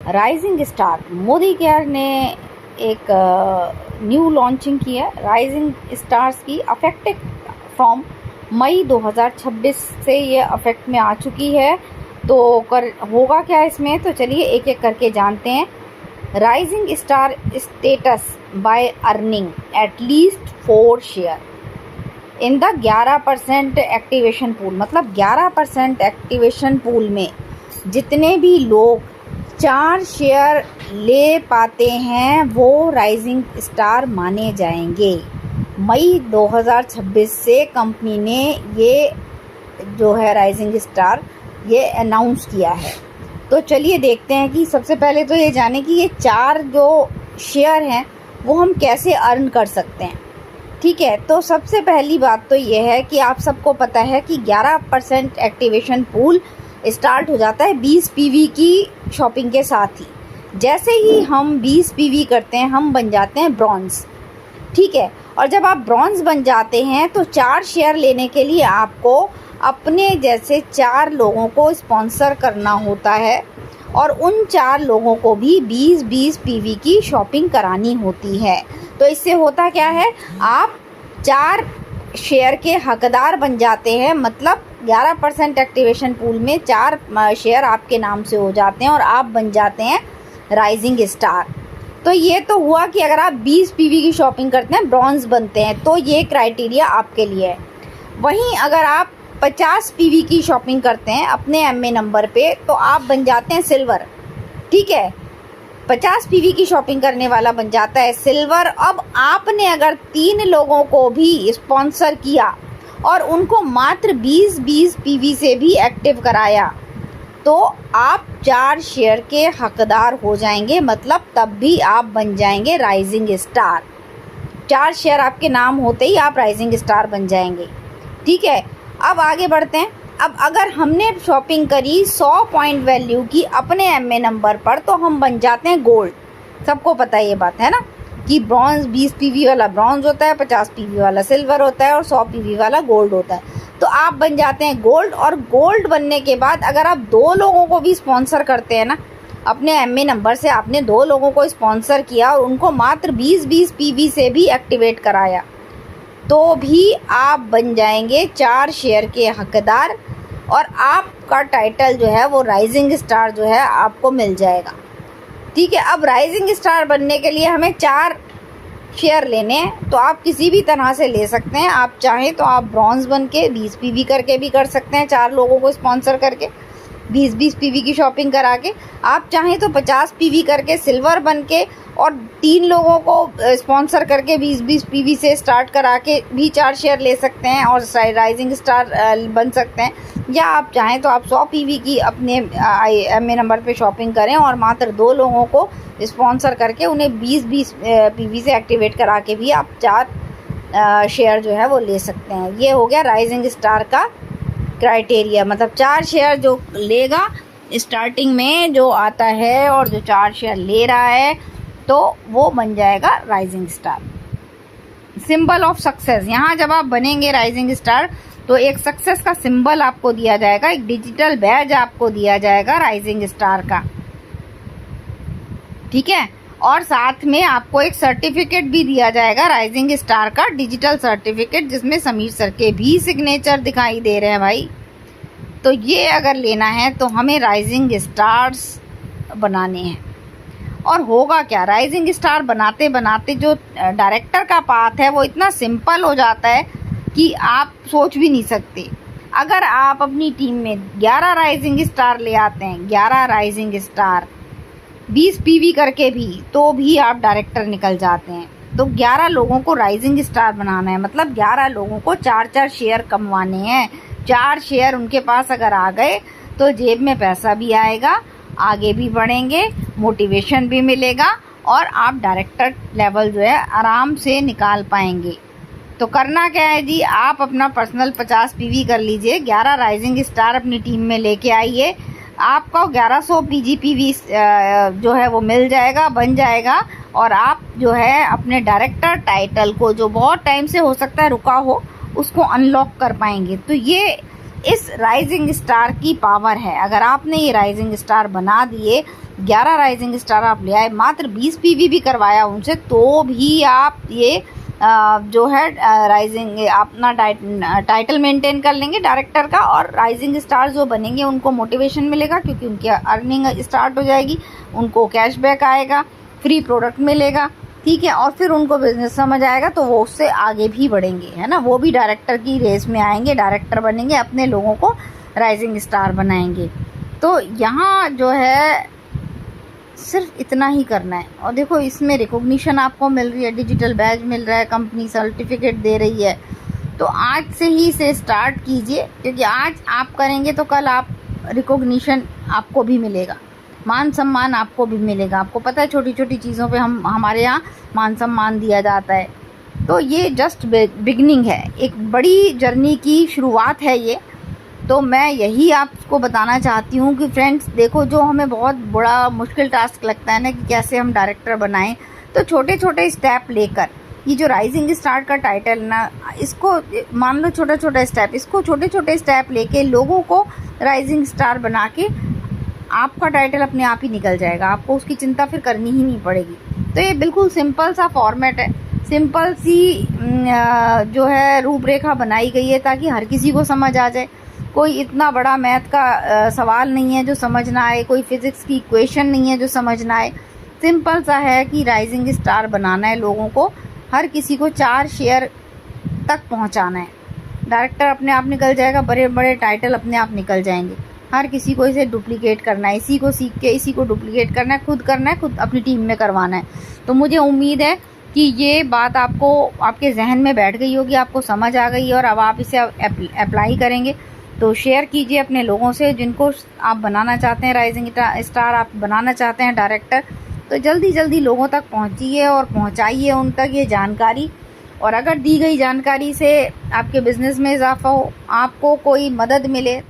Rising star, Modi care ने एक new launching की है राइजिंग स्टार्स की, अफेक्टेड फ्रॉम मई 2026 से ये अफेक्ट में आ चुकी है। तो होगा क्या इसमें, तो चलिए एक एक करके जानते हैं। Rising star status by earning at least 4 share in the 11% activation pool, मतलब 11% एक्टिवेशन पूल में जितने भी लोग 4 शेयर ले पाते हैं वो राइजिंग स्टार माने जाएंगे। मई 2026 से कंपनी ने ये जो है राइजिंग स्टार ये अनाउंस किया है। तो चलिए देखते हैं कि सबसे पहले तो ये जाने कि ये 4 जो शेयर हैं वो हम कैसे अर्न कर सकते हैं। ठीक है, तो सबसे पहली बात तो ये है कि आप सबको पता है कि 11% एक्टिवेशन पूल स्टार्ट हो जाता है 20 पीवी की शॉपिंग के साथ ही। जैसे ही हम 20 पीवी करते हैं हम बन जाते हैं ब्रॉन्ज। ठीक है, और जब आप ब्रॉन्ज बन जाते हैं तो 4 शेयर लेने के लिए आपको अपने जैसे 4 लोगों को स्पॉन्सर करना होता है और उन 4 लोगों को भी 20-20 पीवी की शॉपिंग करानी होती है। तो इससे होता क्या है, आप 4 शेयर के हकदार बन जाते हैं, मतलब 11% एक्टिवेशन पूल में 4 शेयर आपके नाम से हो जाते हैं और आप बन जाते हैं राइजिंग स्टार। तो ये तो हुआ कि अगर आप 20 पीवी की शॉपिंग करते हैं ब्रॉन्ज बनते हैं, तो ये क्राइटेरिया आपके लिए है। वहीं अगर आप 50 पीवी की शॉपिंग करते हैं अपने एमए नंबर पे तो आप बन जाते हैं सिल्वर। ठीक है, 50 पीवी की शॉपिंग करने वाला बन जाता है सिल्वर। अब आपने अगर 3 लोगों को भी स्पॉन्सर किया और उनको मात्र 20-20 पीवी से भी एक्टिव कराया तो आप 4 शेयर के हकदार हो जाएंगे, मतलब तब भी आप बन जाएंगे राइजिंग स्टार। 4 शेयर आपके नाम होते ही आप राइजिंग स्टार बन जाएंगे। ठीक है, अब आगे बढ़ते हैं। अब अगर हमने शॉपिंग करी 100 पॉइंट वैल्यू की अपने एमए नंबर पर तो हम बन जाते हैं गोल्ड। सबको पता है ये बात है ना कि ब्रॉन्ज 20 पीवी वाला ब्रॉन्ज होता है, 50 पीवी वाला सिल्वर होता है और 100 पीवी वाला गोल्ड होता है। तो आप बन जाते हैं गोल्ड। और गोल्ड बनने के बाद अगर आप 2 लोगों को भी स्पॉन्सर करते हैं ना, अपने एमए नंबर से आपने 2 लोगों को स्पॉन्सर किया और उनको मात्र 20-20 पीवी से भी एक्टिवेट कराया तो भी आप बन जाएंगे 4 शेयर के हकदार और आपका टाइटल जो है वो राइजिंग स्टार जो है आपको मिल जाएगा। ठीक है, अब राइजिंग स्टार बनने के लिए हमें 4 शेयर लेने हैं, तो आप किसी भी तरह से ले सकते हैं। आप चाहें तो आप ब्रॉन्ज बन के 20 पीवी करके भी कर सकते हैं, 4 लोगों को स्पॉन्सर करके 20-20 पीवी की शॉपिंग करा के। आप चाहें तो 50 पीवी करके सिल्वर बन के और 3 लोगों को स्पॉन्सर करके 20-20 पीवी से स्टार्ट करा के भी 4 शेयर ले सकते हैं और राइजिंग स्टार बन सकते हैं। या आप चाहें तो आप 100 पीवी की अपने एमए नंबर पे शॉपिंग करें और मात्र 2 लोगों को स्पॉन्सर करके उन्हें 20-20 पीवी से एक्टिवेट करा के भी आप 4 शेयर जो है वो ले सकते हैं। ये हो गया राइजिंग स्टार का क्राइटेरिया, मतलब 4 शेयर जो लेगा स्टार्टिंग में जो आता है और जो 4 शेयर ले रहा है तो वो बन जाएगा rising star. Symbol of success, यहाँ जब आप बनेंगे राइजिंग स्टार तो एक सक्सेस का सिंबल आपको दिया जाएगा, एक डिजिटल बैज आपको दिया जाएगा राइजिंग स्टार का। ठीक है, और साथ में आपको एक सर्टिफिकेट भी दिया जाएगा राइजिंग स्टार का, डिजिटल सर्टिफिकेट, जिसमें समीर सर के भी सिग्नेचर दिखाई दे रहे हैं भाई। तो ये अगर लेना है तो हमें राइजिंग स्टार्स बनाने हैं। और होगा क्या, राइजिंग स्टार बनाते बनाते जो डायरेक्टर का पाथ है वो इतना सिंपल हो जाता है कि आप सोच भी नहीं सकते। अगर आप अपनी टीम में 11 राइजिंग स्टार ले आते हैं, 11 राइजिंग स्टार 20 पीवी करके भी, तो भी आप डायरेक्टर निकल जाते हैं। तो 11 लोगों को राइजिंग स्टार बनाना है, मतलब 11 लोगों को 4-4 शेयर कमवाने हैं। 4 शेयर उनके पास अगर आ गए तो जेब में पैसा भी आएगा, आगे भी बढ़ेंगे, मोटिवेशन भी मिलेगा और आप डायरेक्टर लेवल जो है आराम से निकाल पाएंगे। तो करना क्या है जी, आप अपना पर्सनल 50 पीवी कर लीजिए, 11 राइजिंग स्टार अपनी टीम में लेके आइए, आपको 1100 पीजीपीवी जो है वो मिल जाएगा, बन जाएगा और आप जो है अपने डायरेक्टर टाइटल को जो बहुत टाइम से हो सकता है रुका हो उसको अनलॉक कर पाएंगे। तो ये इस राइजिंग स्टार की पावर है। अगर आपने ये राइजिंग स्टार बना दिए, 11 राइजिंग स्टार आप ले आए, मात्र 20 पीवी भी करवाया उनसे, तो भी आप ये जो है राइजिंग अपना टाइटल मेंटेन कर लेंगे डायरेक्टर का, और राइजिंग स्टार जो बनेंगे उनको मोटिवेशन मिलेगा क्योंकि उनकी अर्निंग स्टार्ट हो जाएगी, उनको कैशबैक आएगा, फ्री प्रोडक्ट मिलेगा, ठीक है, और फिर उनको बिजनेस समझ आएगा तो वो उससे आगे भी बढ़ेंगे, है ना। वो भी डायरेक्टर की रेस में आएंगे, डायरेक्टर बनेंगे, अपने लोगों को राइजिंग स्टार बनाएंगे। तो यहाँ जो है सिर्फ इतना ही करना है। और देखो इसमें रिकॉग्निशन आपको मिल रही है, डिजिटल बैज मिल रहा है, कंपनी सर्टिफिकेट दे रही है। तो आज से ही से स्टार्ट कीजिए, क्योंकि आज आप करेंगे तो कल आप रिकॉग्निशन आपको भी मिलेगा, मान सम्मान आपको भी मिलेगा। आपको पता है छोटी छोटी चीज़ों पे हमारे यहाँ मान सम्मान दिया जाता है। तो ये जस्ट बिगनिंग है, एक बड़ी जर्नी की शुरुआत है ये। तो मैं यही आपको बताना चाहती हूँ कि फ्रेंड्स देखो, जो हमें बहुत बड़ा मुश्किल टास्क लगता है ना कि कैसे हम डायरेक्टर बनाएं, तो छोटे छोटे स्टेप लेकर ये जो राइजिंग स्टार का टाइटल ना, इसको मान लो छोटा छोटा स्टेप, इसको छोटे छोटे स्टेप लेके लोगों को राइजिंग स्टार बना के आपका टाइटल अपने आप ही निकल जाएगा, आपको उसकी चिंता फिर करनी ही नहीं पड़ेगी। तो ये बिल्कुल सिंपल सा फॉर्मेट है, सिंपल सी जो है रूपरेखा बनाई गई है ताकि हर किसी को समझ आ जाए। कोई इतना बड़ा मैथ का सवाल नहीं है जो समझ ना आए, कोई फिजिक्स की इक्वेशन नहीं है जो समझ ना आए। सिंपल सा है कि राइजिंग स्टार बनाना है लोगों को, हर किसी को 4 शेयर तक पहुंचाना है, डायरेक्टर अपने आप निकल जाएगा, बड़े बड़े टाइटल अपने आप निकल जाएंगे। हर किसी को इसे डुप्लीकेट करना है, इसी को सीख के इसी को डुप्लीकेट करना है, खुद अपनी टीम में करवाना है। तो मुझे उम्मीद है कि ये बात आपको आपके जहन में बैठ गई होगी, आपको समझ आ गई है और अब आप इसे अप्लाई करेंगे। तो शेयर कीजिए अपने लोगों से जिनको आप बनाना चाहते हैं राइजिंग स्टार, आप बनाना चाहते हैं डायरेक्टर। तो जल्दी जल्दी लोगों तक पहुंचिए और पहुंचाइए उन तक ये जानकारी। और अगर दी गई जानकारी से आपके बिज़नेस में इजाफा हो, आपको कोई मदद मिले